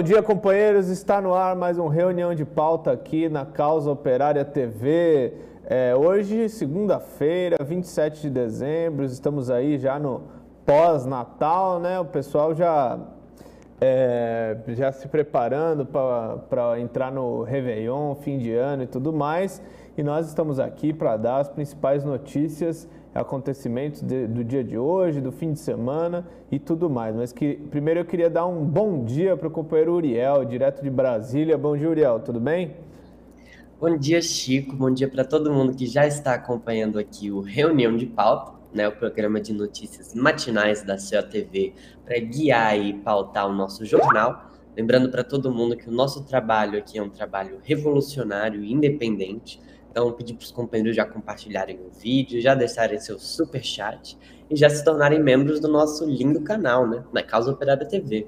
dia, companheiros. Está no ar mais uma reunião de pauta aqui na Causa Operária TV. Hoje, segunda-feira, 27 de dezembro, estamos aí já no pós-Natal, né? O pessoal já se preparando para entrar no Réveillon, fim de ano e tudo mais. E nós estamos aqui para dar as principais notícias, acontecimentos do dia de hoje, do fim de semana e tudo mais. Mas primeiro eu queria dar um bom dia para o companheiro Uriel, direto de Brasília. Bom dia, Uriel, tudo bem? Bom dia, Chico. Bom dia para todo mundo que já está acompanhando aqui o Reunião de Pauta, né, o programa de notícias matinais da COTV para guiar e pautar o nosso jornal. Lembrando para todo mundo que o nosso trabalho aqui é um trabalho revolucionário e independente. Então, pedir para os companheiros já compartilharem o vídeo, já deixarem seu super chat e já se tornarem membros do nosso lindo canal, né, na Causa Operária TV.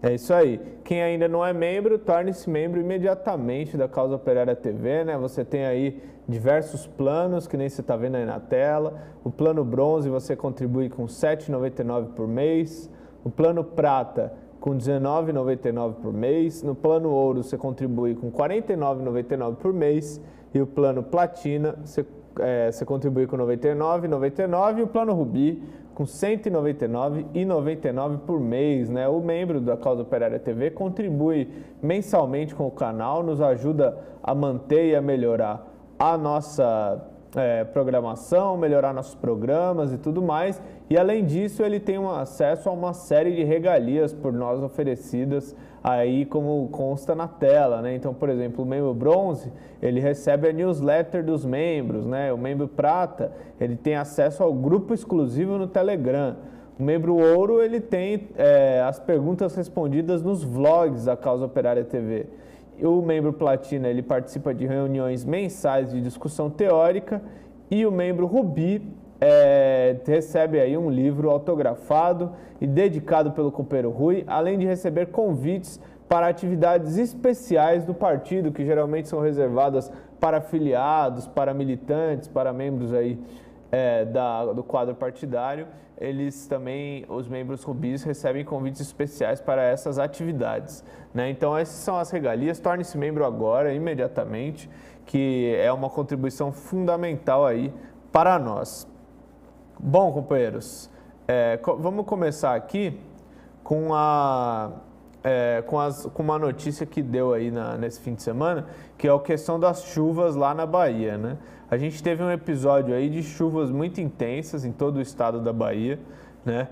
É isso aí. Quem ainda não é membro, torne-se membro imediatamente da Causa Operária TV, né? Você tem aí diversos planos, que nem você está vendo aí na tela. O plano bronze você contribui com R$ 7,99 por mês. O plano prata com R$ 19,99 por mês. No plano ouro você contribui com R$ 49,99 por mês. E o plano platina você contribui com R$ 99,99 e o plano rubi com R$ 199,99 por mês, né? O membro da Causa Operária TV contribui mensalmente com o canal, nos ajuda a manter e a melhorar a nossa programação, melhorar nossos programas e tudo mais. E além disso, ele tem um acesso a uma série de regalias por nós oferecidas aí como consta na tela, né? Então, por exemplo, o membro bronze, ele recebe a newsletter dos membros, né? O membro prata, ele tem acesso ao grupo exclusivo no Telegram. O membro ouro, ele tem as perguntas respondidas nos vlogs da Causa Operária TV. O membro platina, ele participa de reuniões mensais de discussão teórica. E o membro rubi recebe aí um livro autografado e dedicado pelo companheiro Rui, além de receber convites para atividades especiais do partido, que geralmente são reservadas para afiliados, para militantes, para membros aí do quadro partidário. Eles também, os membros rubis, recebem convites especiais para essas atividades, né? Então essas são as regalias. Torne-se membro agora, imediatamente, que é uma contribuição fundamental aí para nós. Bom, companheiros, vamos começar aqui com uma notícia que deu aí nesse fim de semana, que é a questão das chuvas lá na Bahia, né? A gente teve um episódio aí de chuvas muito intensas em todo o estado da Bahia, né?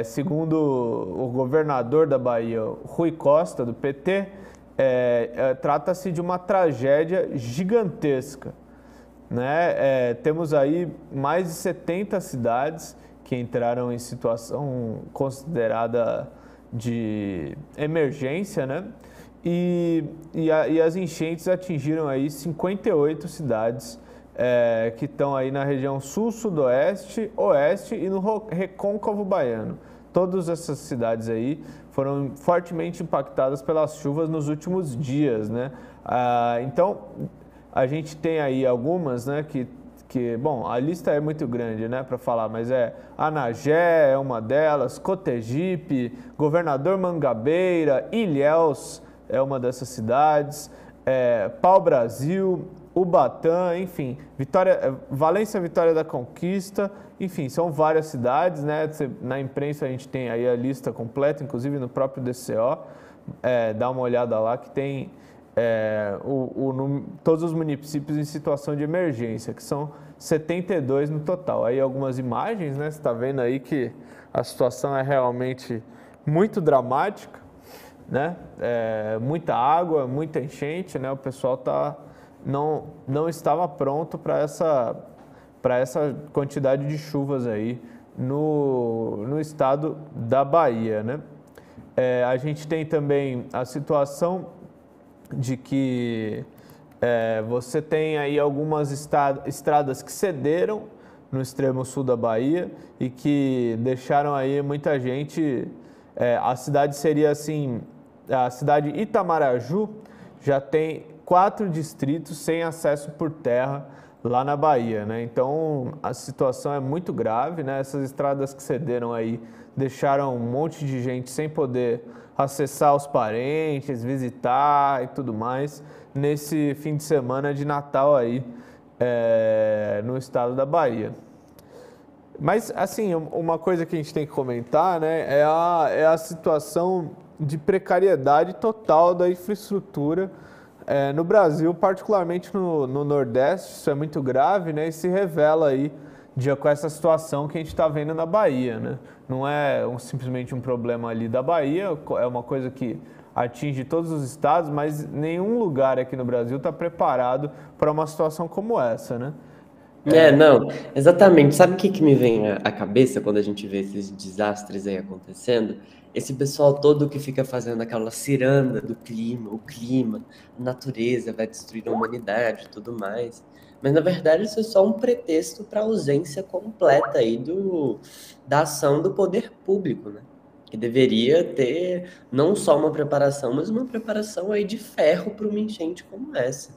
Segundo o governador da Bahia, Rui Costa, do PT, trata-se de uma tragédia gigantesca, né? Temos aí mais de 70 cidades que entraram em situação considerada de emergência, né? E as enchentes atingiram aí 58 cidades que estão aí na região sul, sudoeste, oeste e no recôncavo baiano. Todas essas cidades aí foram fortemente impactadas pelas chuvas nos últimos dias, né? Então, a gente tem aí algumas, né, bom, a lista é muito grande, né, para falar, mas Anagé é uma delas, Cotegipe, Governador Mangabeira, Ilhéus é uma dessas cidades, Pau-Brasil, Ubatã, enfim, Valência, Vitória da Conquista, enfim, são várias cidades, né? Na imprensa a gente tem aí a lista completa, inclusive no próprio DCO, dá uma olhada lá que tem todos os municípios em situação de emergência, que são 72 no total. Aí algumas imagens, né? Você está vendo aí que a situação é realmente muito dramática, né? Muita água, muita enchente, né? O pessoal não estava pronto para essa quantidade de chuvas aí no estado da Bahia, né? A gente tem também a situação de que você tem aí algumas estradas que cederam no extremo sul da Bahia e que deixaram aí muita gente. A cidade seria assim, a cidade Itamaraju já tem 4 distritos sem acesso por terra lá na Bahia, né? Então a situação é muito grave, né? Essas estradas que cederam aí deixaram um monte de gente sem poder acessar os parentes, visitar e tudo mais nesse fim de semana de Natal aí no estado da Bahia. Mas, assim, uma coisa que a gente tem que comentar, né, é a situação de precariedade total da infraestrutura no Brasil, particularmente no Nordeste. Isso é muito grave, né, e se revela aí com essa situação que a gente está vendo na Bahia, né? Não é simplesmente um problema ali da Bahia, é uma coisa que atinge todos os estados, mas nenhum lugar aqui no Brasil está preparado para uma situação como essa, né? Não, exatamente. Sabe o que que me vem à cabeça quando a gente vê esses desastres aí acontecendo? Esse pessoal todo que fica fazendo aquela ciranda do clima, a natureza vai destruir a humanidade e tudo mais. Mas na verdade isso é só um pretexto para a ausência completa aí da ação do poder público, né? Que deveria ter não só uma preparação, mas uma preparação aí de ferro para uma enchente como essa,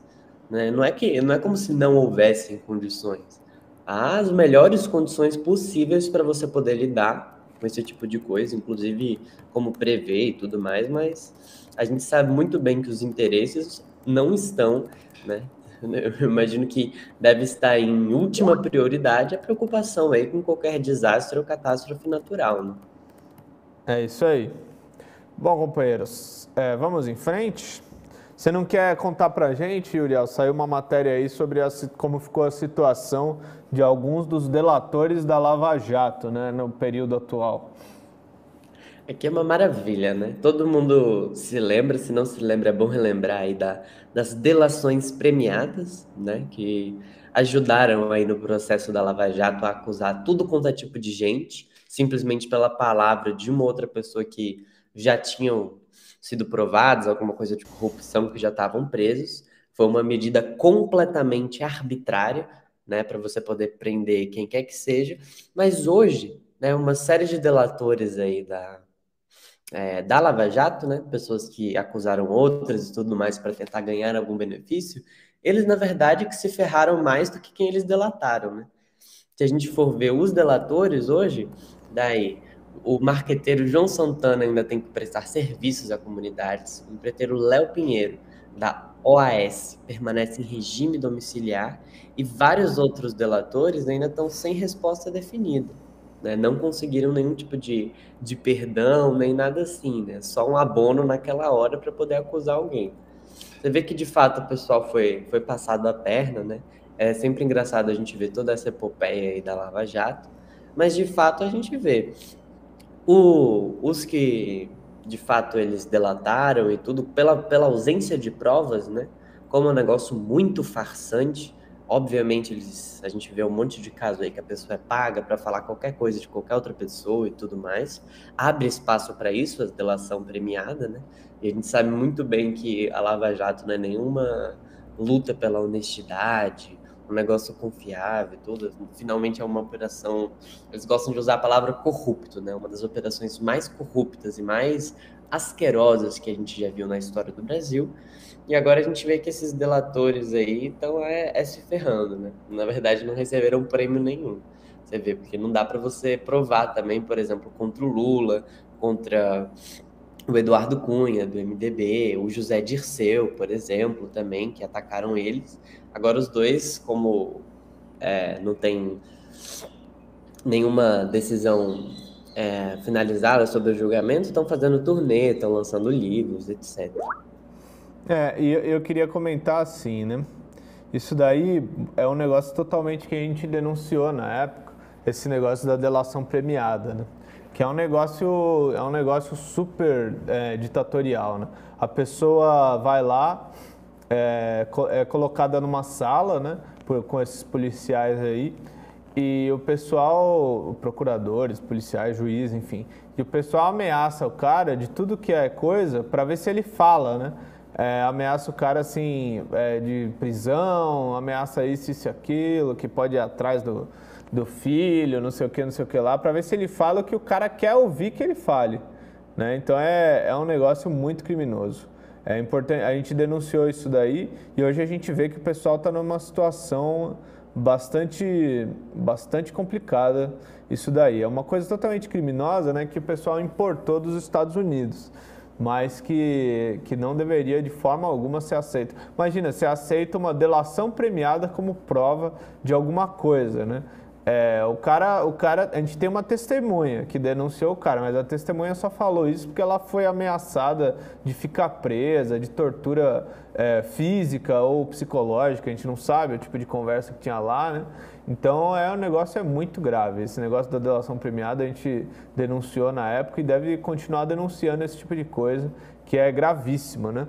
né? Não é como se não houvessem condições. Há as melhores condições possíveis para você poder lidar com esse tipo de coisa, inclusive como prever e tudo mais, mas a gente sabe muito bem que os interesses não estão, né? Eu imagino que deve estar em última prioridade a preocupação aí com qualquer desastre ou catástrofe natural, né? É isso aí. Bom, companheiros, vamos em frente. Você não quer contar pra gente, Uriel? Saiu uma matéria aí sobre como ficou a situação de alguns dos delatores da Lava Jato, né, no período atual. Aqui é uma maravilha, né? Todo mundo se lembra, se não se lembra, é bom relembrar aí das delações premiadas, né? Que ajudaram aí no processo da Lava Jato a acusar tudo quanto é tipo de gente, simplesmente pela palavra de uma outra pessoa que já tinham sido provados, alguma coisa de corrupção, que já estavam presos. Foi uma medida completamente arbitrária, né? Para você poder prender quem quer que seja. Mas hoje, né? Uma série de delatores aí da Lava Jato, né? Pessoas que acusaram outras e tudo mais para tentar ganhar algum benefício, eles, na verdade, que se ferraram mais do que quem eles delataram, né? Se a gente for ver os delatores hoje, daí o marqueteiro João Santana ainda tem que prestar serviços a comunidades, o empreiteiro Léo Pinheiro, da OAS, permanece em regime domiciliar, e vários outros delatores ainda estão sem resposta definida, né? Não conseguiram nenhum tipo de perdão, nem nada assim, né? Só um abono naquela hora para poder acusar alguém. Você vê que de fato o pessoal foi passado a perna, né? É sempre engraçado a gente ver toda essa epopeia aí da Lava Jato, mas de fato a gente vê os que de fato eles delataram e tudo pela ausência de provas, né? Como é um negócio muito farsante. Obviamente a gente vê um monte de caso aí que a pessoa é paga para falar qualquer coisa de qualquer outra pessoa e tudo mais. Abre espaço para isso, a delação premiada, né? E a gente sabe muito bem que a Lava Jato não é nenhuma luta pela honestidade, um negócio confiável e tudo. Finalmente é uma operação. Eles gostam de usar a palavra corrupto, né? Uma das operações mais corruptas e mais asquerosas que a gente já viu na história do Brasil. E agora a gente vê que esses delatores aí estão se ferrando, né? Na verdade, não receberam prêmio nenhum. Você vê, porque não dá para você provar também, por exemplo, contra o Lula, contra o Eduardo Cunha, do MDB, o José Dirceu, por exemplo, também, que atacaram eles. Agora os dois, como não tem nenhuma decisão finalizada sobre o julgamento, estão fazendo turnê, estão lançando livros, etc. E eu queria comentar assim, né? Isso daí é um negócio totalmente que a gente denunciou na época, esse negócio da delação premiada, né? Que é um negócio super ditatorial, né? A pessoa vai lá, é colocada numa sala, né? Com esses policiais aí, e o pessoal, procuradores, policiais, juízes, enfim, e o pessoal ameaça o cara de tudo que é coisa para ver se ele fala, né? Ameaça o cara assim, de prisão, ameaça isso e aquilo, que pode ir atrás do filho, não sei o que lá, para ver se ele fala o que o cara quer ouvir que ele fale, né? Então é um negócio muito criminoso. É importante, a gente denunciou isso daí e hoje a gente vê que o pessoal está numa situação bastante complicada isso daí. É uma coisa totalmente criminosa, né, que o pessoal importou dos Estados Unidos. mas que não deveria de forma alguma ser aceito. Imagina, você aceita uma delação premiada como prova de alguma coisa, né? O cara, a gente tem uma testemunha que denunciou o cara, mas a testemunha só falou isso porque ela foi ameaçada de ficar presa, de tortura física ou psicológica, a gente não sabe o tipo de conversa que tinha lá, né? Então o negócio é muito grave. Esse negócio da delação premiada a gente denunciou na época e deve continuar denunciando esse tipo de coisa, que é gravíssimo, né?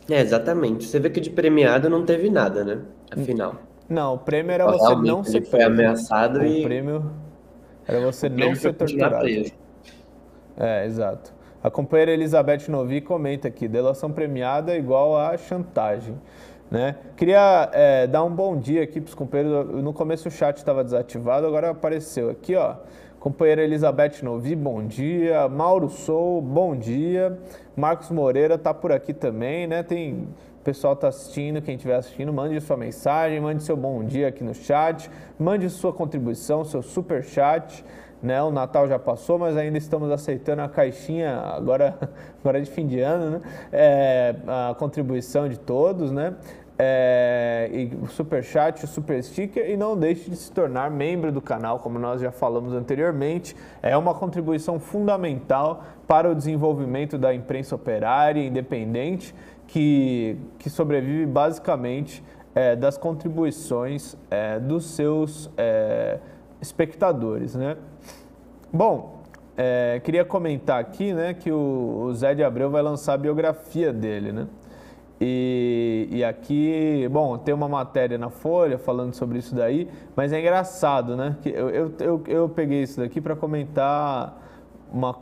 Exatamente. Você vê que de premiado não teve nada, né? Afinal. Não, o prêmio era você não Realmente ser ele foi preso. ameaçado O e prêmio era você o não prêmio foi ser continuar torturado. preso. Exato. A companheira Elizabeth Novi comenta aqui, delação premiada é igual a chantagem. Né? Queria dar um bom dia aqui para os companheiros. No começo o chat estava desativado, agora apareceu aqui, ó. Companheira Elizabeth Novi, bom dia. Mauro Sou, bom dia. Marcos Moreira está por aqui também, né? O pessoal está assistindo, quem estiver assistindo, mande sua mensagem, mande seu bom dia aqui no chat, mande sua contribuição, seu super chat. Né? O Natal já passou, mas ainda estamos aceitando a caixinha, agora é de fim de ano, né? A contribuição de todos, né? E o super chat, o super sticker, e não deixe de se tornar membro do canal, como nós já falamos anteriormente. É uma contribuição fundamental para o desenvolvimento da imprensa operária independente, que sobrevive basicamente das contribuições dos seus espectadores, né? Bom, queria comentar aqui, né, que o Zé de Abreu vai lançar a biografia dele, né? E aqui, bom, tem uma matéria na Folha falando sobre isso daí, mas é engraçado, né? Que eu peguei isso daqui para comentar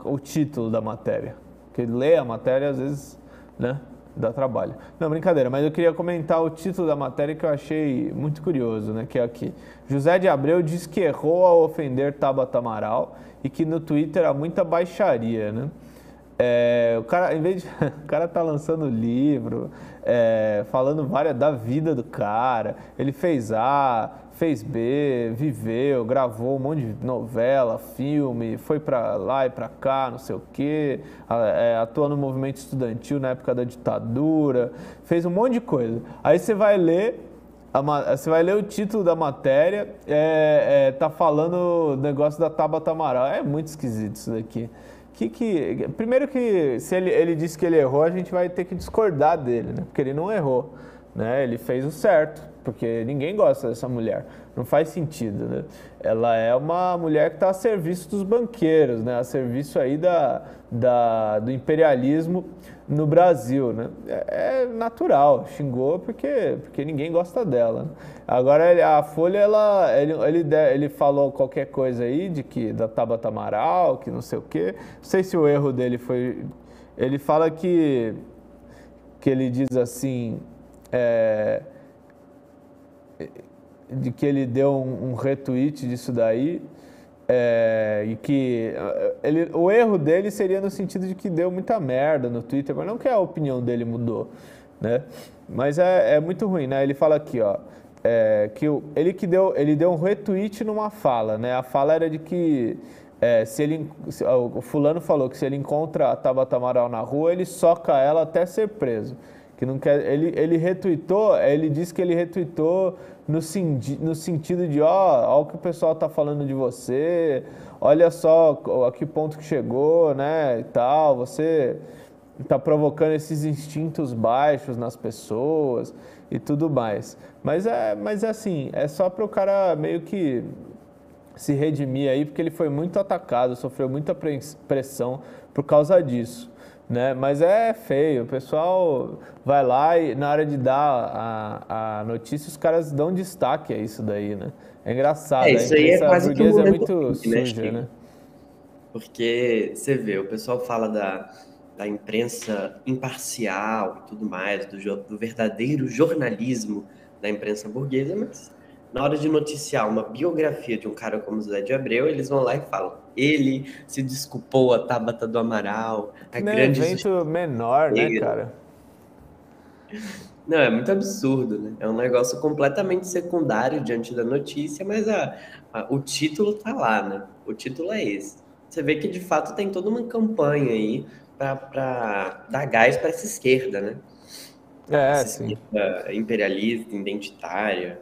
o título da matéria. Porque ler a matéria, às vezes, né, dá trabalho. Não, brincadeira, mas eu queria comentar o título da matéria que eu achei muito curioso, né? Que é aqui. José de Abreu diz que errou ao ofender Tabata Amaral e que no Twitter há muita baixaria, né? O cara, em vez de, o cara tá lançando livro, falando da vida do cara. Ele fez A, fez B, viveu, gravou um monte de novela, filme, foi pra lá e pra cá, não sei o quê, atuou no movimento estudantil na época da ditadura, fez um monte de coisa. Aí você vai ler o título da matéria, tá falando o negócio da Tabata Amaral. É muito esquisito isso daqui. Primeiro que se ele disse que ele errou, a gente vai ter que discordar dele, né? Porque ele não errou, né? Ele fez o certo, porque ninguém gosta dessa mulher. Não faz sentido, né? Ela é uma mulher que está a serviço dos banqueiros, né? A serviço aí do imperialismo no Brasil, né? É natural, xingou porque ninguém gosta dela, né? Agora a Folha, ele falou qualquer coisa aí da Tabata Amaral, que não sei o quê. Não sei se o erro dele foi... Ele fala que ele diz assim... de que ele deu um retweet disso daí, e que o erro dele seria no sentido de que deu muita merda no Twitter, mas não que a opinião dele mudou, né? Mas é muito ruim, né? Ele fala aqui, ó, que ele deu um retweet numa fala, né? A fala era de que o fulano falou que se ele encontra a Tabata Amaral na rua, ele soca ela até ser preso. Que não quer, ele retweetou, ele disse que ele retweetou no sentido de, ó o que o pessoal tá falando de você, olha só a que ponto que chegou, né, e tal, você tá provocando esses instintos baixos nas pessoas e tudo mais. Mas assim, é só para o cara meio que se redimir aí, porque ele foi muito atacado, sofreu muita pressão por causa disso. Né? Mas é feio, o pessoal vai lá e na hora de dar a notícia os caras dão destaque a isso daí, né? É engraçado, Isso aí é quase que um burguesa é momento muito pique, né, suja, né? Porque você vê, o pessoal fala da imprensa imparcial e tudo mais, do verdadeiro jornalismo da imprensa burguesa, mas na hora de noticiar uma biografia de um cara como José de Abreu, eles vão lá e falam: ele se desculpou a Tabata do Amaral, a grande evento menor, né, cara? Não, é muito absurdo, né? É um negócio completamente secundário diante da notícia, mas o título tá lá, né? O título é esse. Você vê que, de fato, tem toda uma campanha aí para dar gás para essa esquerda, né? Essa Sim. esquerda imperialista, identitária.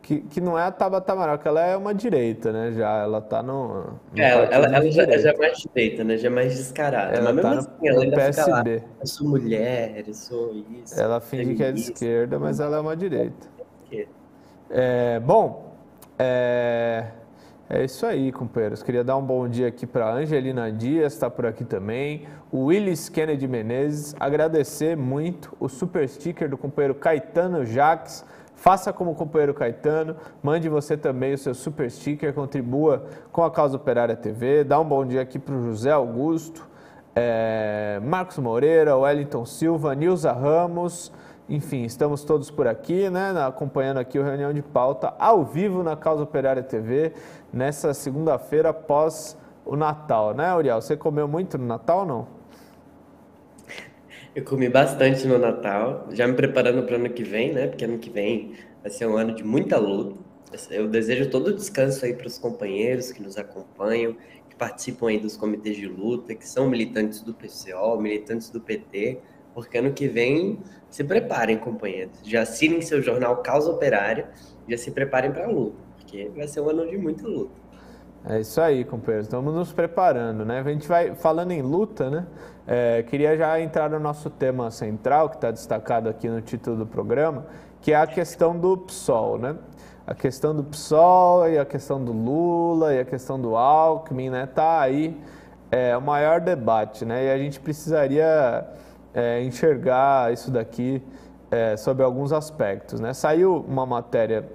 Que não é a Tabata Amaral, que ela é uma direita, né? Já ela tá no Ela, partido de já é direita. mais direita, né? Já é mais descarada. Ela Mas mesmo tá assim, ela no ainda fica lá. PSB. Eu sou mulher, eu sou isso, Ela finge que é de feminista. esquerda, mas ela é uma direita. Que- Bom, é isso aí, companheiros. Queria dar um bom dia aqui para Angelina Dias, está por aqui também. O Willis Kennedy Menezes, agradecer muito o super sticker do companheiro Caetano Jaques. Faça como o companheiro Caetano, mande você também o seu super sticker, contribua com a Causa Operária TV. Dá um bom dia aqui para o José Augusto, Marcos Moreira, Wellington Silva, Nilza Ramos. Enfim, estamos todos por aqui, né, acompanhando aqui o Reunião de Pauta ao vivo na Causa Operária TV, nessa segunda-feira após o Natal, né, Uriel? Você comeu muito no Natal ou não? Eu comi bastante no Natal, já me preparando para o ano que vem, né? Porque ano que vem vai ser um ano de muita luta. Eu desejo todo o descanso aí para os companheiros que nos acompanham, que participam aí dos comitês de luta, que são militantes do PCO, militantes do PT, porque ano que vem se preparem, companheiros. Já assinem seu jornal Causa Operária, já se preparem para a luta, porque vai ser um ano de muita luta. É isso aí, companheiros. Estamos nos preparando, né? A gente vai falando em luta, né? Queria já entrar no nosso tema central, que está destacado aqui no título do programa, que é a questão do PSOL, né? A questão do PSOL e a questão do Lula e a questão do Alckmin, né? Tá aí o maior debate, né? E a gente precisaria enxergar isso daqui sobre alguns aspectos, né? Saiu uma matéria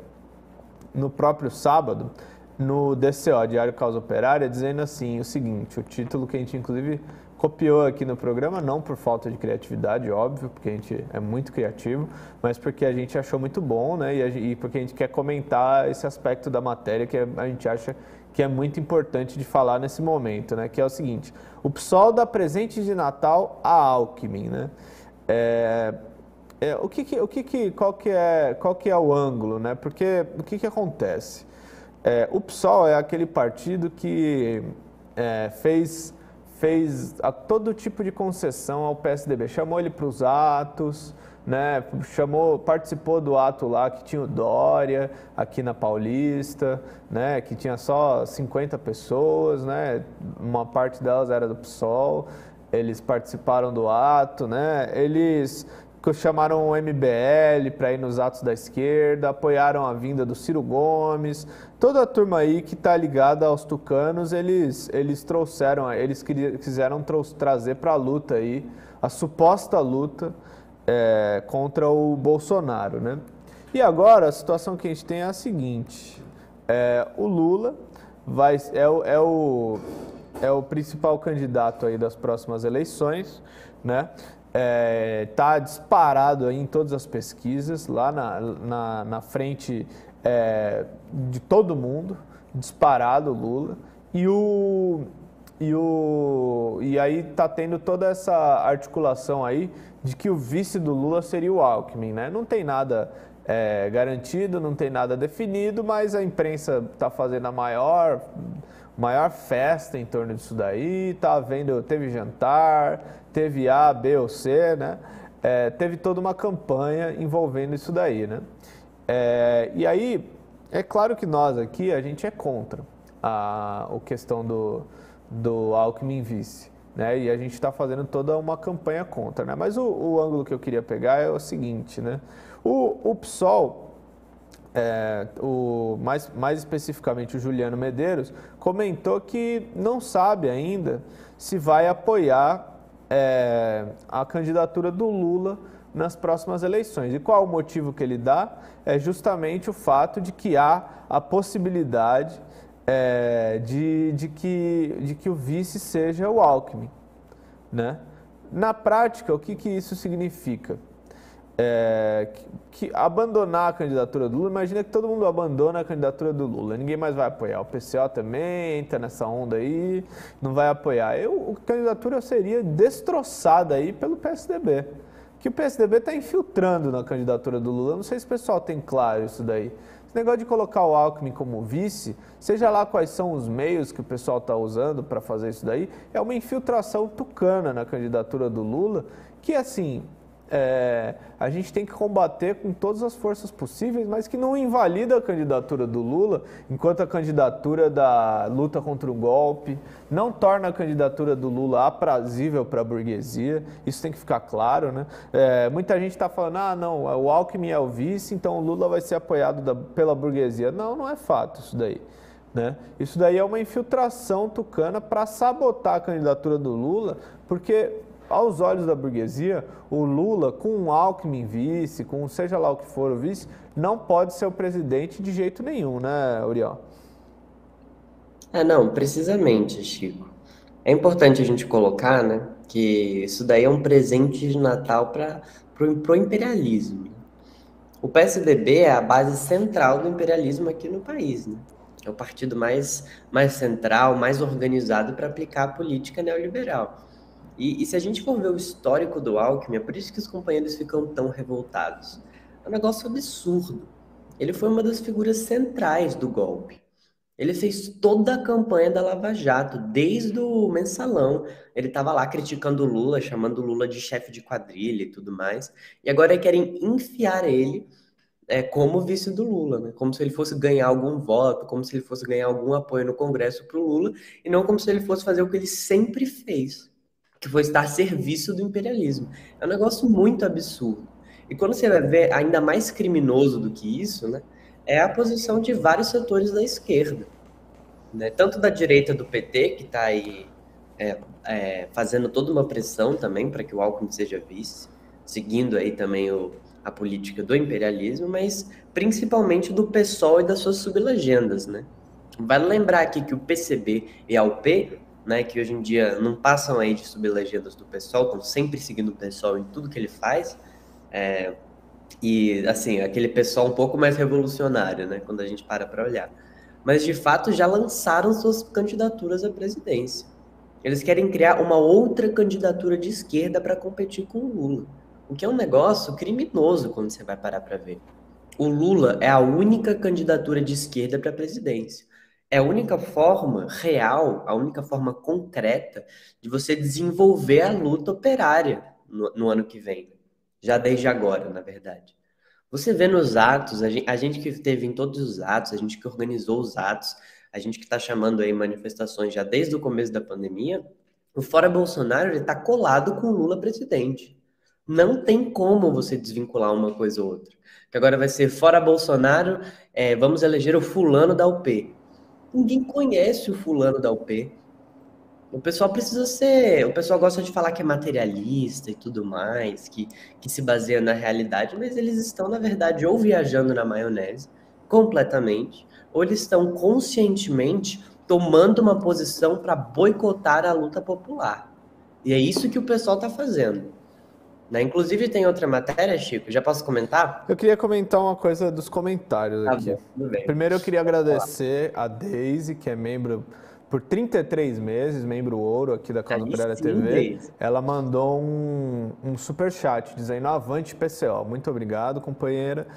no próprio sábado, no DCO, Diário Causa Operária, dizendo assim o seguinte, o título que a gente inclusive copiou aqui no programa, não por falta de criatividade, óbvio, porque a gente é muito criativo, mas porque a gente achou muito bom, né, e porque a gente quer comentar esse aspecto da matéria que a gente acha que é muito importante de falar nesse momento, né, que é o seguinte, o PSOL dá presente de Natal a Alckmin, né, qual que é o ângulo, né, porque o que acontece? O PSOL é aquele partido que fez a todo tipo de concessão ao PSDB. Chamou ele para os atos, né? Participou do ato lá que tinha o Dória, aqui na Paulista, né? Que tinha só 50 pessoas, né? Uma parte delas era do PSOL. Eles participaram do ato, né? Eles chamaram o MBL para ir nos atos da esquerda, apoiaram a vinda do Ciro Gomes, toda a turma aí que está ligada aos tucanos, eles quiseram trazer para a luta aí, a suposta luta contra o Bolsonaro, né? E agora a situação que a gente tem é a seguinte, o Lula é o principal candidato aí das próximas eleições, né? Tá disparado aí em todas as pesquisas, lá na frente de todo mundo, disparado o Lula. E aí tá tendo toda essa articulação aí de que o vice do Lula seria o Alckmin, né? Não tem nada garantido, não tem nada definido, mas a imprensa tá fazendo a maior festa em torno disso daí, teve jantar, teve A, B ou C, né? Teve toda uma campanha envolvendo isso daí, né? E aí, é claro que nós aqui, a gente é contra a questão do Alckmin vice, né? E a gente está fazendo toda uma campanha contra, né? Mas o ângulo que eu queria pegar é o seguinte, né? O PSOL, mais especificamente o Juliano Medeiros, comentou que não sabe ainda se vai apoiar a candidatura do Lula nas próximas eleições. E qual o motivo que ele dá? É justamente o fato de que há a possibilidade de que o vice seja o Alckmin, né? Na prática, o que isso significa? Que abandonar a candidatura do Lula, imagina que todo mundo abandona a candidatura do Lula, ninguém mais vai apoiar, o PCO também entra nessa onda aí, não vai apoiar. A candidatura seria destroçada aí pelo PSDB, que o PSDB está infiltrando na candidatura do Lula, não sei se o pessoal tem claro isso daí. Esse negócio de colocar o Alckmin como vice, seja lá quais são os meios que o pessoal está usando para fazer isso daí, é uma infiltração tucana na candidatura do Lula, que assim, a gente tem que combater com todas as forças possíveis, mas que não invalida a candidatura do Lula, enquanto a candidatura da luta contra o golpe não torna a candidatura do Lula aprazível para a burguesia, isso tem que ficar claro, né? Muita gente está falando, não, o Alckmin é o vice, então o Lula vai ser apoiado pela burguesia. Não, não é fato isso daí. Né? Isso daí é uma infiltração tucana para sabotar a candidatura do Lula, porque aos olhos da burguesia, o Lula, com um Alckmin vice, com seja lá o que for o vice, não pode ser o presidente de jeito nenhum, né, Uriel? Não, precisamente, Chico. É importante a gente colocar, né, que isso daí é um presente de Natal para o imperialismo. O PSDB é a base central do imperialismo aqui no país, né? É o partido mais central, mais organizado para aplicar a política neoliberal. E se a gente for ver o histórico do Alckmin, é por isso que os companheiros ficam tão revoltados. É um negócio absurdo. Ele foi uma das figuras centrais do golpe. Ele fez toda a campanha da Lava Jato, desde o mensalão. Ele estava lá criticando o Lula, chamando o Lula de chefe de quadrilha e tudo mais. E agora querem enfiar ele como vice do Lula, né? Como se ele fosse ganhar algum voto, como se ele fosse ganhar algum apoio no Congresso para o Lula, e não como se ele fosse fazer o que ele sempre fez, que foi estar a serviço do imperialismo. É um negócio muito absurdo. E quando você vai ver, ainda mais criminoso do que isso, né, é a posição de vários setores da esquerda, né? Tanto da direita do PT, que está aí fazendo toda uma pressão também para que o Alckmin seja vice, seguindo aí também a política do imperialismo, mas principalmente do PSOL e das suas sublegendas, né? Vale lembrar aqui que o PCB e a UP, né, que hoje em dia não passam aí de sublegendas do PSOL, estão sempre seguindo o PSOL em tudo que ele faz, e assim, aquele PSOL um pouco mais revolucionário, né, quando a gente para olhar. Mas de fato já lançaram suas candidaturas à presidência. Eles querem criar uma outra candidatura de esquerda para competir com o Lula, o que é um negócio criminoso quando você vai parar para ver. O Lula é a única candidatura de esquerda para a presidência. É a única forma real, a única forma concreta de você desenvolver a luta operária no ano que vem. Já desde agora, na verdade. Você vê nos atos, a gente que esteve em todos os atos, a gente que organizou os atos, a gente que está chamando aí manifestações já desde o começo da pandemia, o Fora Bolsonaro está colado com o Lula presidente. Não tem como você desvincular uma coisa ou outra. Que agora vai ser Fora Bolsonaro, vamos eleger o fulano da UP. Ninguém conhece o fulano da UP. O pessoal gosta de falar que é materialista e tudo mais, que se baseia na realidade, mas eles estão, na verdade, ou viajando na maionese completamente, ou eles estão conscientemente tomando uma posição para boicotar a luta popular. E é isso que o pessoal está fazendo. Né? Inclusive tem outra matéria, Chico, já posso comentar? Eu queria comentar uma coisa dos comentários aqui. Bom, tudo bem. Primeiro eu queria agradecer a Deise, que é membro por 33 meses, membro ouro aqui da Causa Operária TV. Deise. Ela mandou um superchat dizendo avante PCO. Muito obrigado, companheira.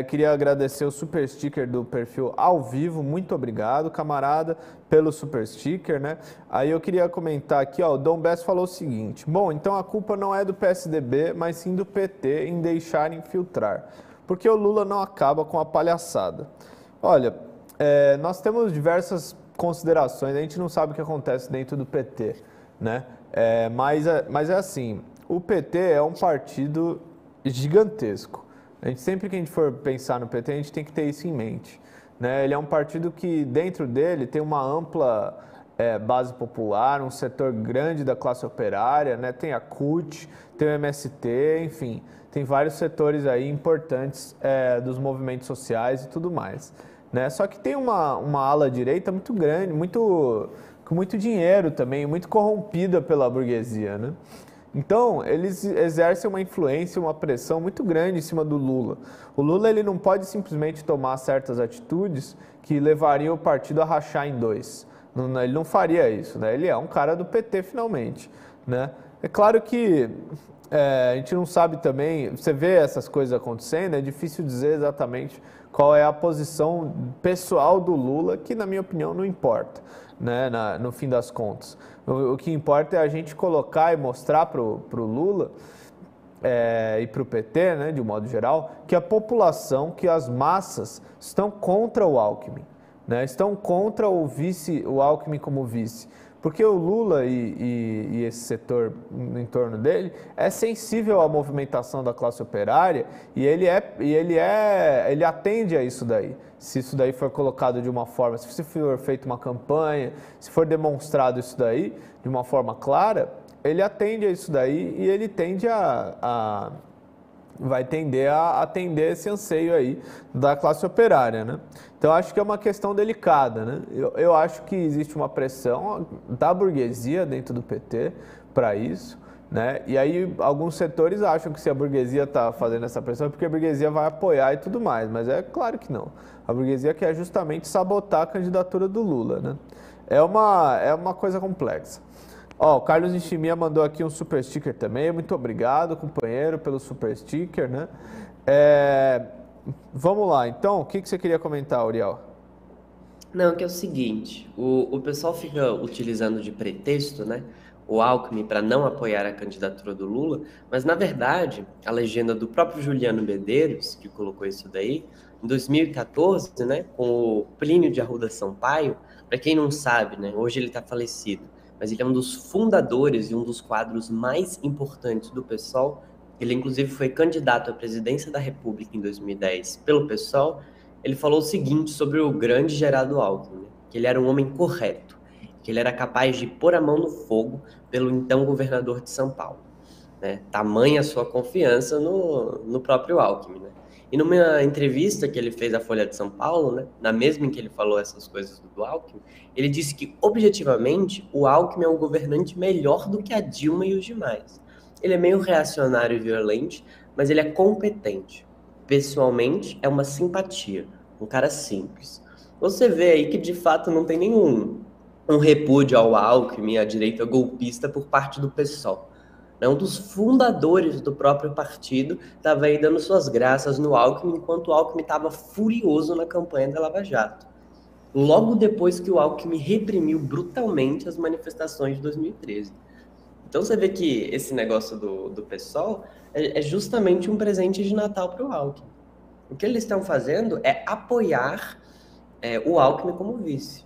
Queria agradecer o super sticker do perfil ao vivo. Muito obrigado, camarada, pelo super sticker, né? Aí eu queria comentar aqui, ó, o Dom Bess falou o seguinte: bom, então a culpa não é do PSDB, mas sim do PT em deixar infiltrar, porque o Lula não acaba com a palhaçada. Olha, nós temos diversas considerações, a gente não sabe o que acontece dentro do PT, né? Mas é assim, o PT é um partido gigantesco. Sempre que a gente for pensar no PT, a gente tem que ter isso em mente, né? Ele é um partido que dentro dele tem uma ampla base popular, um setor grande da classe operária, né? Tem a CUT, tem o MST, enfim, tem vários setores aí importantes dos movimentos sociais e tudo mais. Né? Só que tem uma ala direita muito grande, com muito dinheiro também, muito corrompida pela burguesia, né? Então, eles exercem uma influência, uma pressão muito grande em cima do Lula. O Lula ele não pode simplesmente tomar certas atitudes que levariam o partido a rachar em dois. Ele não faria isso, né? Ele é um cara do PT finalmente, né? É claro que a gente não sabe também, você vê essas coisas acontecendo, é difícil dizer exatamente qual é a posição pessoal do Lula, que na minha opinião não importa, né, no fim das contas. O que importa é a gente colocar e mostrar para o Lula e para o PT, né, de um modo geral, que a população, que as massas estão contra o Alckmin, né, estão contra o Alckmin como vice. Porque o Lula e esse setor em torno dele é sensível à movimentação da classe operária e ele atende a isso daí. Se isso daí for colocado de uma forma, se for feita uma campanha, se for demonstrado isso daí de uma forma clara, ele atende a isso daí e ele tende vai tender a atender esse anseio aí da classe operária, né? Então, acho que é uma questão delicada, né? Eu acho que existe uma pressão da burguesia dentro do PT para isso, né? E aí, alguns setores acham que se a burguesia está fazendo essa pressão é porque a burguesia vai apoiar e tudo mais, mas é claro que não. A burguesia quer justamente sabotar a candidatura do Lula, né? É uma coisa complexa. Ó, o Carlos Nishimiya mandou aqui um super sticker também. Muito obrigado, companheiro, pelo super sticker, né? Vamos lá, então, o que você queria comentar, Uriel? Não, que é o seguinte, o pessoal fica utilizando de pretexto, né, o Alckmin para não apoiar a candidatura do Lula, mas na verdade, a legenda do próprio Juliano Medeiros, que colocou isso daí, em 2014, né, com o Plínio de Arruda Sampaio, para quem não sabe, né, hoje ele está falecido, mas ele é um dos fundadores e um dos quadros mais importantes do PSOL. Ele, inclusive, foi candidato à presidência da República em 2010 pelo PSOL. Ele falou o seguinte sobre o grande Geraldo Alckmin, né? Que ele era um homem correto, que ele era capaz de pôr a mão no fogo pelo então governador de São Paulo, né? Tamanha sua confiança no próprio Alckmin, né? E numa entrevista que ele fez à Folha de São Paulo, né, na mesma em que ele falou essas coisas do Alckmin, ele disse que, objetivamente, o Alckmin é um governante melhor do que a Dilma e os demais. Ele é meio reacionário e violento, mas ele é competente. Pessoalmente, é uma simpatia, um cara simples. Você vê aí que, de fato, não tem nenhum repúdio ao Alckmin, à direita golpista, por parte do PSOL. Um dos fundadores do próprio partido estava aí dando suas graças no Alckmin, enquanto o Alckmin estava furioso na campanha da Lava Jato. Logo depois que o Alckmin reprimiu brutalmente as manifestações de 2013. Então você vê que esse negócio do PSOL é justamente um presente de Natal para o Alckmin. O que eles estão fazendo é apoiar o Alckmin como vice.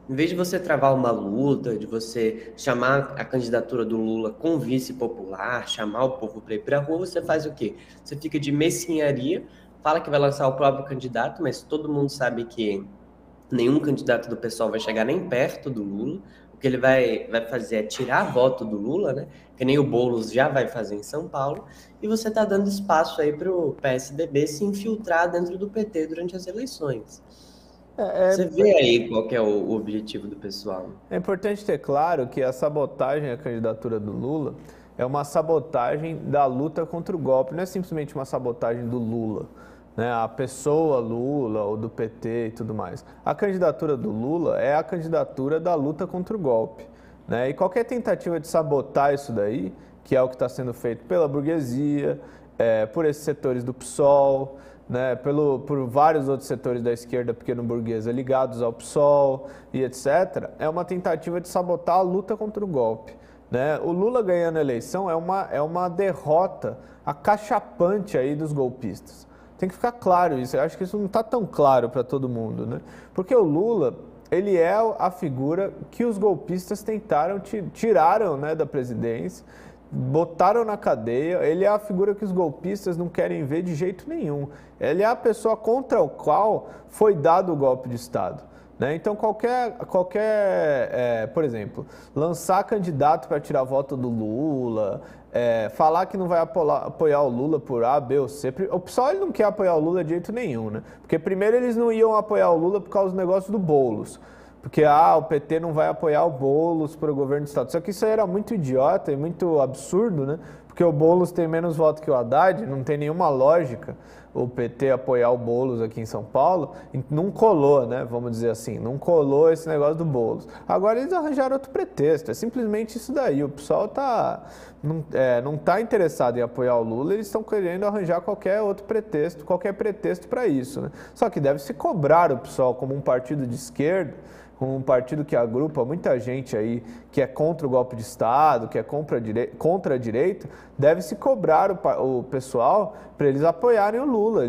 Em vez de você travar uma luta, de você chamar a candidatura do Lula com vice popular, chamar o povo para ir para a rua, você faz o quê? Você fica de mesquinharia, fala que vai lançar o próprio candidato, mas todo mundo sabe que nenhum candidato do PSOL vai chegar nem perto do Lula. O que ele vai fazer é tirar voto do Lula, né? Que nem o Boulos já vai fazer em São Paulo, e você está dando espaço aí para o PSDB se infiltrar dentro do PT durante as eleições. Você vê aí qual que é o objetivo do pessoal. É importante ter claro que a sabotagem à candidatura do Lula é uma sabotagem da luta contra o golpe, não é simplesmente uma sabotagem do Lula, né? A pessoa Lula ou do PT e tudo mais. A candidatura do Lula é a candidatura da luta contra o golpe, né? E qualquer tentativa de sabotar isso daí, que é o que está sendo feito pela burguesia, por esses setores do PSOL, né, por vários outros setores da esquerda pequeno-burguesa ligados ao PSOL e etc., é uma tentativa de sabotar a luta contra o golpe, né? O Lula ganhando a eleição é uma derrota acachapante aí dos golpistas. Tem que ficar claro isso. Eu acho que isso não está tão claro para todo mundo, né? Porque o Lula, ele é a figura que os golpistas tiraram, né, da presidência, botaram na cadeia. Ele é a figura que os golpistas não querem ver de jeito nenhum. Ele é a pessoa contra a qual foi dado o golpe de Estado, né? Então, por exemplo, lançar candidato para tirar voto do Lula, falar que não vai apoiar o Lula por A, B ou C. O pessoal ele não quer apoiar o Lula de jeito nenhum, né? Porque primeiro eles não iam apoiar o Lula por causa do negócio do Boulos. Porque o PT não vai apoiar o Boulos para o governo do Estado. Só que isso aí era muito idiota e muito absurdo, né? porque o Boulos tem menos voto que o Haddad, não tem nenhuma lógica o PT apoiar o Boulos aqui em São Paulo, não colou, né? Vamos dizer assim, não colou esse negócio do Boulos. Agora eles arranjaram outro pretexto, é simplesmente isso daí. O pessoal não tá interessado em apoiar o Lula, eles estão querendo arranjar qualquer pretexto para isso, né? Só que deve se cobrar o PSOL como um partido de esquerda, um partido que agrupa muita gente aí que é contra o golpe de Estado, que é contra a direita, deve se cobrar o pessoal para eles apoiarem o Lula.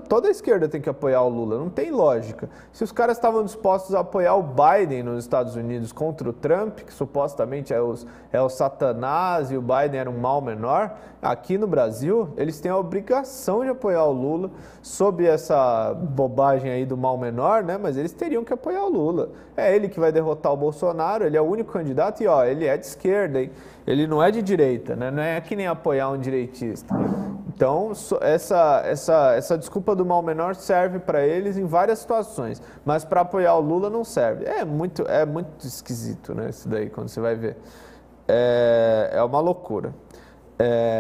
Toda a esquerda tem que apoiar o Lula, não tem lógica. Se os caras estavam dispostos a apoiar o Biden nos Estados Unidos contra o Trump, que supostamente é o Satanás e o Biden era um mal menor, aqui no Brasil eles têm a obrigação de apoiar o Lula sob essa bobagem aí do mal menor, né? Mas eles teriam que apoiar o Lula. É ele que vai derrotar o Bolsonaro, ele é o único candidato e ele é de esquerda, hein? Ele não é de direita, né? Não é que nem apoiar um direitista. Então, essa desculpa do mal menor serve para eles em várias situações, mas para apoiar o Lula não serve. É muito esquisito, né? Isso daí, quando você vai ver. É uma loucura.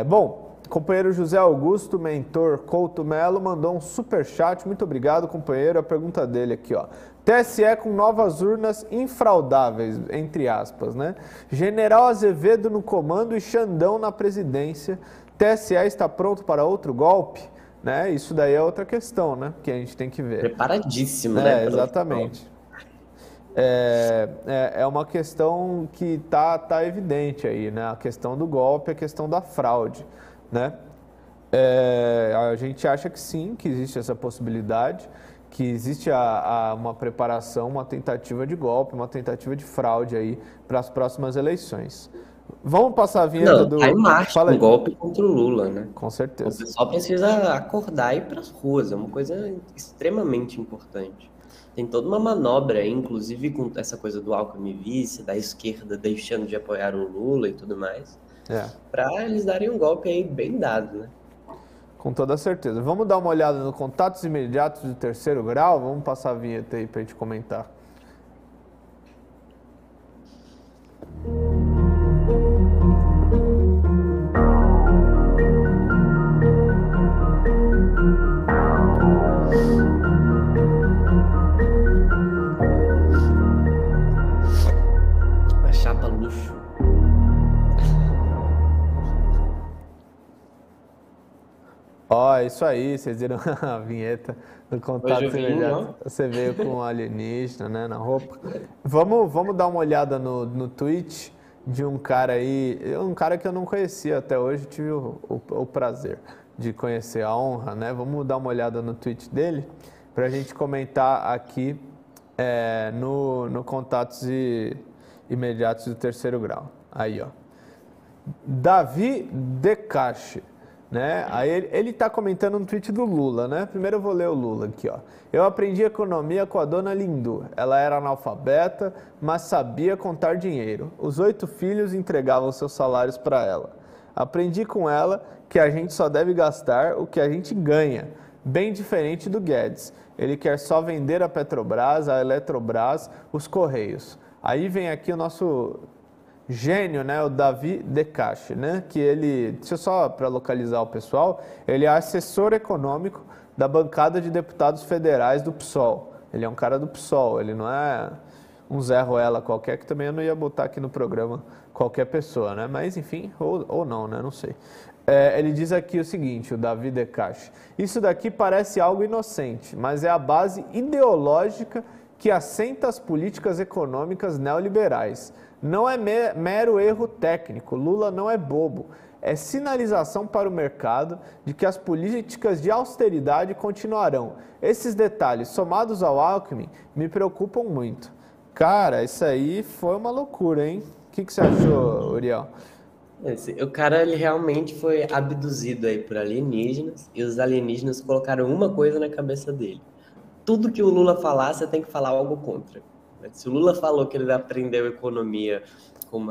Bom, companheiro José Augusto Mentor Couto Melo mandou um superchat. Muito obrigado, companheiro. A pergunta dele aqui, ó. TSE com novas urnas infraudáveis, entre aspas, né? General Azevedo no comando e Xandão na presidência. TSE está pronto para outro golpe? Né? Isso daí é outra questão, né? Que a gente tem que ver. Preparadíssimo, né? Exatamente. É uma questão que tá evidente aí, né? A questão do golpe, a questão da fraude, né? A gente acha que sim, que existe essa possibilidade, que existe uma preparação, uma tentativa de golpe, uma tentativa de fraude aí para as próximas eleições. Vamos passar a vinheta do... Tá em marcha um golpe contra o Lula, né? Com certeza. O pessoal precisa acordar e ir para as ruas, é uma coisa extremamente importante. Tem toda uma manobra aí, inclusive com essa coisa do Alckmin vice, da esquerda deixando de apoiar o Lula e tudo mais, para eles darem um golpe aí bem dado, né? Com toda certeza. Vamos dar uma olhada no contatos imediatos do terceiro grau? Vamos passar a vinheta aí para a gente comentar. A chapa luxo. Isso aí, vocês viram a vinheta do contato imediato. Você veio com um alienígena, né, na roupa. Vamos dar uma olhada no tweet de um cara aí, um cara que eu não conhecia até hoje, tive o prazer de conhecer, a honra, né? Vamos dar uma olhada no tweet dele para a gente comentar aqui no contatos imediatos do terceiro grau. Aí, ó. Davi Decache. Né? Aí ele está comentando um tweet do Lula, né? Primeiro eu vou ler o Lula aqui, ó. Eu aprendi economia com a dona Lindu. Ela era analfabeta, mas sabia contar dinheiro. Os 8 filhos entregavam seus salários para ela. Aprendi com ela que a gente só deve gastar o que a gente ganha, bem diferente do Guedes. Ele quer só vender a Petrobras, a Eletrobras, os Correios. Aí vem aqui o nosso gênio, né, o Davi Decache, né, que ele, deixa eu só para localizar o pessoal, ele é assessor econômico da bancada de deputados federais do PSOL. Ele é um cara do PSOL, ele não é um Zé Ruela qualquer, que também eu não ia botar aqui no programa qualquer pessoa, né, mas enfim, ou não, né, não sei. Ele diz aqui o seguinte, o Davi Decache, isso daqui parece algo inocente, mas é a base ideológica que assenta as políticas econômicas neoliberais. Não é mero erro técnico, Lula não é bobo. É sinalização para o mercado de que as políticas de austeridade continuarão. Esses detalhes, somados ao Alckmin, me preocupam muito. Cara, isso aí foi uma loucura, hein? O que você achou, Uriel? O cara, ele realmente foi abduzido aí por alienígenas, e os alienígenas colocaram uma coisa na cabeça dele. Tudo que o Lula falar, você tem que falar algo contra. Se o Lula falou que ele aprendeu economia com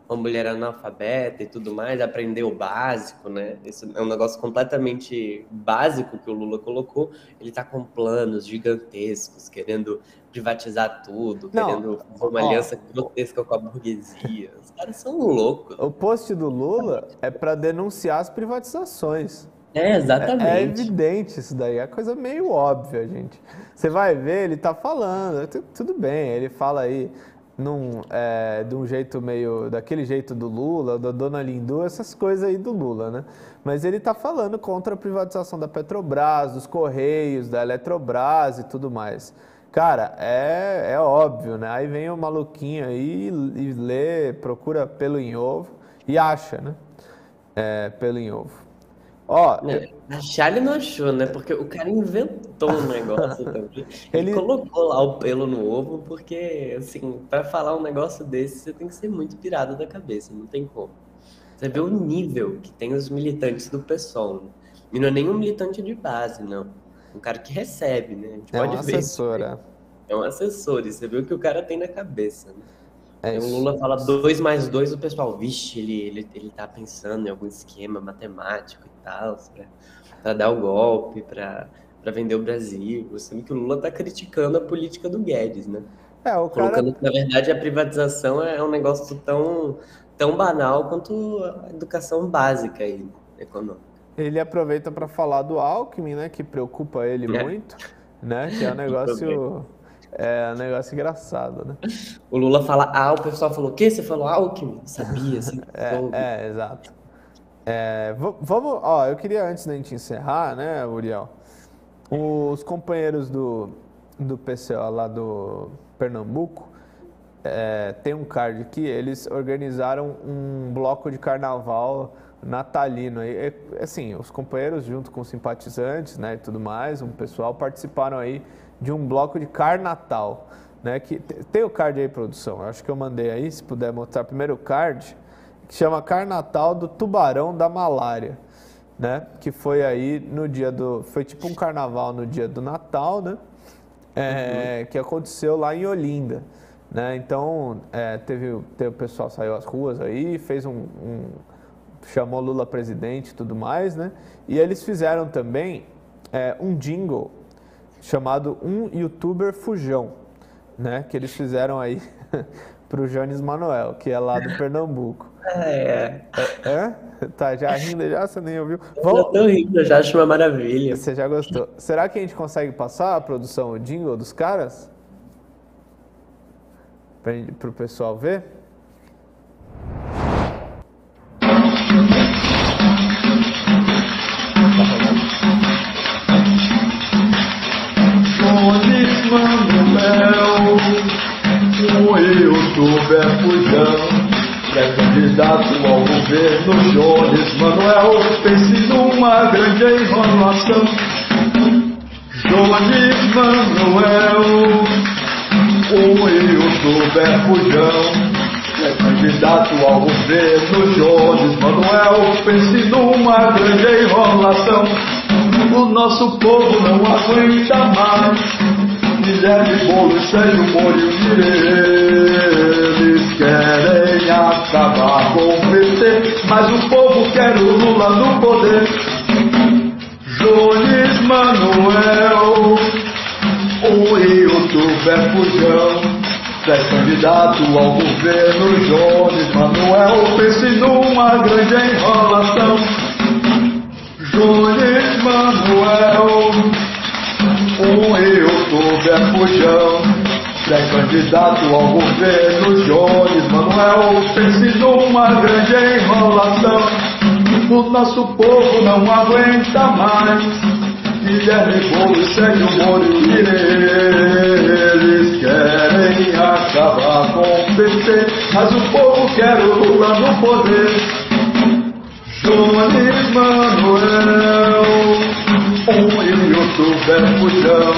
uma mulher analfabeta e tudo mais, aprender o básico, né? Isso é um negócio completamente básico que o Lula colocou. Ele tá com planos gigantescos, querendo privatizar tudo, Não, querendo fazer uma ó, aliança grotesca com a burguesia. Os caras são loucos. o post do Lula é para denunciar as privatizações. É, É exatamente. evidente isso daí, é coisa meio óbvia, gente. Você vai ver, ele tá falando, tudo bem, ele fala aí de um jeito meio, daquele jeito do Lula, da Dona Lindu, essas coisas aí do Lula, né? Mas ele tá falando contra a privatização da Petrobras, dos Correios, da Eletrobras e tudo mais. Cara, é óbvio, né? Aí vem o maluquinho aí e lê, procura pelo em ovo e acha, né? Pelo em ovo. Ó, Né, achar ele não achou, né? Porque o cara inventou um negócio também. Ele ele, colocou lá o pelo no ovo, porque, assim, pra falar um negócio desse, você tem que ser muito pirado da cabeça, não tem como. Você vê o nível que tem os militantes do PSOL, né? E não é nenhum militante de base, não. Um cara que recebe, né? A gente é um pode ver isso. assessor, é. É um assessor, e você vê o que o cara tem na cabeça, né? É Aí o isso. Lula fala 2 mais 2, o pessoal, vixe, ele tá pensando em algum esquema matemático e tal, pra dar o golpe, pra vender o Brasil. Sendo que o Lula tá criticando a política do Guedes, né? O cara, Colocando que, na verdade, a privatização é um negócio tão banal quanto a educação básica aí, econômica. ele aproveita para falar do Alckmin, né, que preocupa ele É, muito, né, que aproveita. é um negócio engraçado, né? O Lula fala, o pessoal falou, o quê? Você falou Alckmin? Eu sabia, sempre soube. Exato. Vamos, ó, eu queria antes da gente encerrar, né, Uriel, os companheiros do PCO lá do Pernambuco, tem um card aqui, eles organizaram um bloco de carnaval natalino. E, assim, os companheiros junto com os simpatizantes, né, e tudo mais, um pessoal participaram aí de um bloco de carnatal, né, que tem o card aí, produção, eu acho que eu mandei aí, se puder mostrar primeiro o card, que chama Carnatal do Tubarão da Malária, né, que foi aí no dia foi tipo um carnaval no dia do Natal, né, que aconteceu lá em Olinda, né? Então, teve o pessoal saiu às ruas aí, chamou Lula presidente e tudo mais, né? E eles fizeram também um jingle chamado Um Youtuber Fujão, né? Que eles fizeram aí pro Jones Manoel, que é lá do Pernambuco. É, Tá já rindo já? Você nem ouviu? eu já tô rindo, eu já acho uma maravilha. Você já gostou? Será que a gente consegue passar a produção, o jingle dos caras? Para o pessoal ver? Jones Manoel, o youtuber fujão, pré-candidato ao governo. Jones Manoel, pense numa grande enrolação. Jones Manoel, o youtuber fujão, pré-candidato ao governo. Jones Manoel, pense numa grande enrolação. O nosso povo não aguenta mais Guilherme Boulos, Sérgio Moro e o eles querem acabar com o PT, mas o povo quer o Lula no poder. Jones Manoel, o youtuber fujão, pré-candidato ao governo. Jones Manoel, pense numa grande enrolação. Jones Manoel, um youtuber fujão, pré-candidato ao governo. Jones Manoel, pense numa grande enrolação. O nosso povo não aguenta mais Guilherme Boulos, Sérgio Moro e eles querem acabar com o PT, mas o povo quer o Lula no poder. Jones Manoel, um youtuber fujão,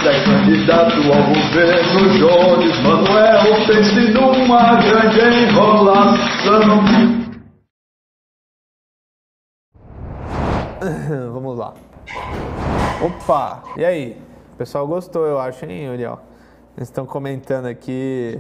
pré-candidato ao governo. Jones Manoel, pense numa grande enrolação. Vamos lá. Opa! E aí? O pessoal gostou, eu acho, hein, Uriel? Eles estão comentando aqui.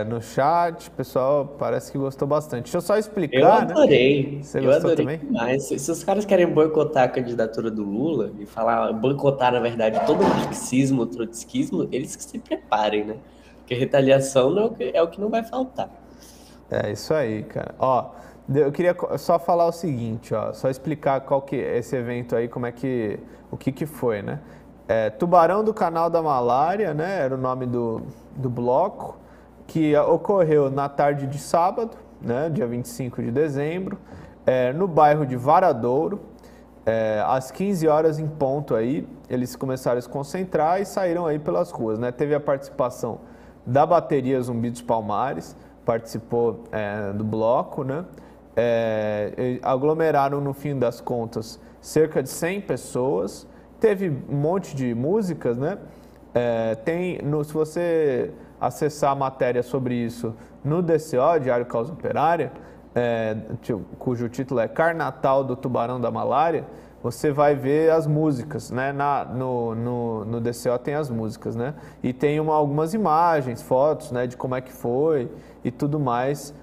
no chat. O pessoal parece que gostou bastante. Deixa eu só Eu explicar, né? adorei. Você Eu gostou adorei também? demais. Se os caras querem boicotar a candidatura do Lula e falar, boicotar, na verdade, todo o marxismo, o trotskismo, eles que se preparem, né? Porque retaliação não é o que não vai faltar. É isso aí, cara. Ó, eu queria só falar o seguinte, ó, só explicar qual que é esse evento aí, o que foi, né? Tubarão do Canal da Malária, né? Era o nome do bloco, que ocorreu na tarde de sábado, né? Dia 25 de dezembro, no bairro de Varadouro. Às 15 horas em ponto aí, eles começaram a se concentrar e saíram aí pelas ruas, né? Teve a participação da bateria Zumbi dos Palmares, participou do bloco, né? Aglomeraram no fim das contas cerca de 100 pessoas, teve um monte de músicas, né? Se você acessar a matéria sobre isso no DCO, Diário Causa Operária, cujo título é Carnatal do Tubarão da Malária, você vai ver as músicas, né? No DCO tem as músicas, né? E tem algumas imagens, fotos, né? De como é que foi e tudo mais,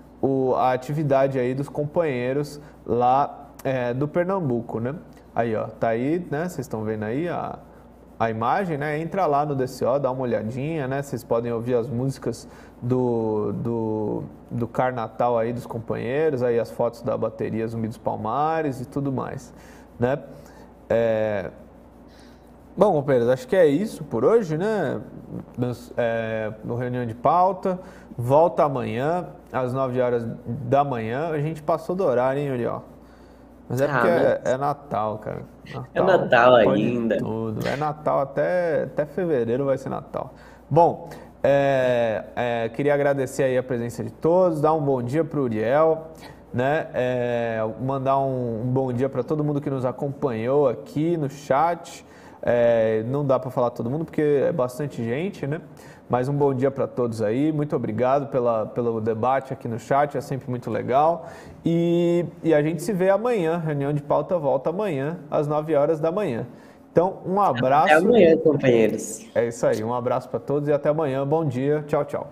a atividade aí dos companheiros lá do Pernambuco, né? Aí, ó, tá aí, né? Vocês estão vendo aí a imagem, né? Entra lá no DCO, dá uma olhadinha, né? Vocês podem ouvir as músicas do Carnatal aí dos companheiros, aí as fotos da bateria Zumbi dos Palmares e tudo mais, né? Bom, companheiros, acho que é isso por hoje, né? No reunião de pauta, volta amanhã às 9 horas da manhã. A gente passou do horário, hein, Uriel? Mas porque é Natal, cara. É Natal pode ainda. tudo. É Natal até fevereiro vai ser Natal. Bom, queria agradecer aí a presença de todos, dar um bom dia para o Uriel, né? Mandar um bom dia para todo mundo que nos acompanhou aqui no chat. Não dá para falar todo mundo porque é bastante gente, né? Mas um bom dia para todos aí. Muito obrigado pelo debate aqui no chat, é sempre muito legal. E a gente se vê amanhã. Reunião de pauta volta amanhã, às 9 horas da manhã. Então, um abraço. Até amanhã, companheiros. É isso aí. Um abraço para todos e até amanhã. Bom dia. Tchau, tchau.